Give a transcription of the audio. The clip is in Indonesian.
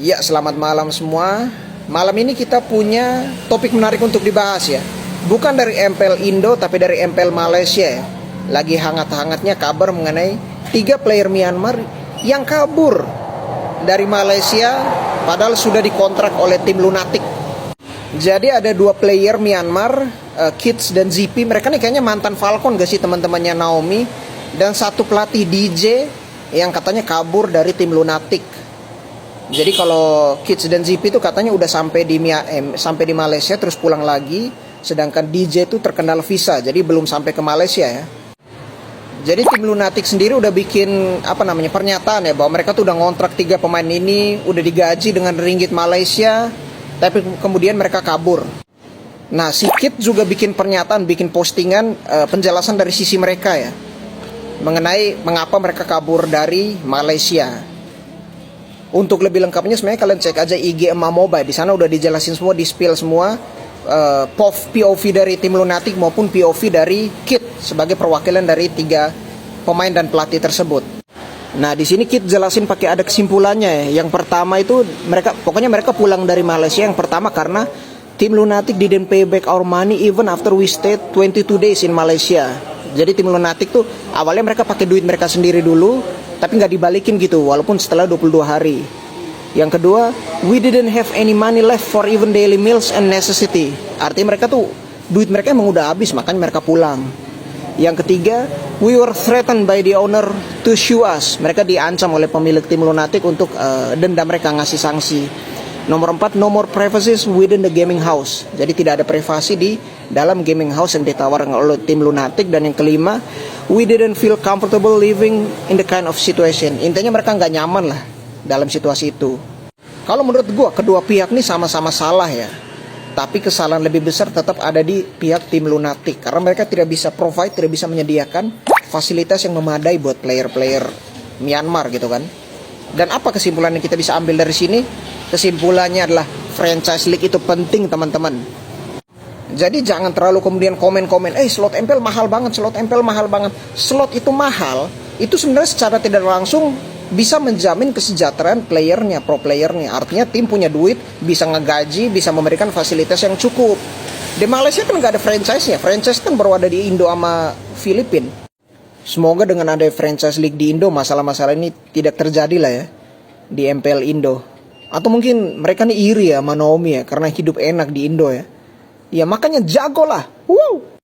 Ya, selamat malam semua. Malam ini kita punya topik menarik untuk dibahas ya. Bukan dari MPL Indo, tapi dari MPL Malaysia ya. Lagi hangat-hangatnya kabar mengenai 3 player Myanmar yang kabur dari Malaysia padahal sudah dikontrak oleh tim Lunatic. Jadi ada 2 player Myanmar, Kids dan ZP. Mereka nih kayaknya mantan Falcon gak sih, teman-temannya Naomi. Dan satu pelatih DJ yang katanya kabur dari tim Lunatic. Jadi kalau Kids dan ZP itu katanya udah sampai di Malaysia terus pulang lagi, sedangkan DJ itu terkendala visa, jadi belum sampai ke Malaysia ya. Jadi tim Lunatic sendiri udah bikin pernyataan ya bahwa mereka tuh udah ngontrak 3 pemain ini, udah digaji dengan ringgit Malaysia, tapi kemudian mereka kabur. Nah, si Kid juga bikin pernyataan, bikin postingan penjelasan dari sisi mereka ya, mengenai mengapa mereka kabur dari Malaysia. Untuk lebih lengkapnya sebenarnya kalian cek aja IG Emak Mobile. Di sana udah dijelasin semua, di-spill semua POV dari tim Lunatic maupun POV dari Kid sebagai perwakilan dari 3 pemain dan pelatih tersebut. Nah, di sini Kid jelasin pakai ada kesimpulannya ya. Yang pertama itu mereka pulang dari Malaysia yang pertama karena tim Lunatic didn't pay back our money even after we stayed 22 days in Malaysia. Jadi tim Lunatic tuh awalnya mereka pakai duit mereka sendiri dulu, tapi nggak dibalikin gitu walaupun setelah 22 hari. Yang kedua, we didn't have any money left for even daily meals and necessity. Artinya mereka tuh duit mereka emang udah habis, makanya mereka pulang. Yang ketiga, we were threatened by the owner to sue us. Mereka diancam oleh pemilik tim Lunatic untuk denda mereka, ngasih sanksi. Nomor 4, no more privacy within the gaming house. Jadi tidak ada privasi di dalam gaming house yang ditawarkan oleh tim Lunatic. Dan yang kelima, we didn't feel comfortable living in the kind of situation. Intinya mereka nggak nyaman lah dalam situasi itu. Kalau menurut gue kedua pihak nih sama-sama salah ya. Tapi kesalahan lebih besar tetap ada di pihak tim Lunatic, karena mereka tidak bisa provide, tidak bisa menyediakan fasilitas yang memadai buat player-player Myanmar gitu kan. Dan apa kesimpulan yang kita bisa ambil dari sini? Kesimpulannya adalah franchise league itu penting teman-teman. Jadi jangan terlalu kemudian komen-komen, slot MPL mahal banget, slot MPL mahal banget. Slot itu mahal, itu sebenarnya secara tidak langsung bisa menjamin kesejahteraan playernya, pro playernya. Artinya tim punya duit, bisa ngegaji, bisa memberikan fasilitas yang cukup. Di Malaysia kan nggak ada franchise-nya. Franchise kan baru ada di Indo sama Filipina. Semoga dengan ada franchise league di Indo, masalah-masalah ini tidak terjadi lah ya di MPL Indo. Atau mungkin mereka nih iri ya sama Naomi ya, karena hidup enak di Indo ya. Ya makanya jago lah. Wow.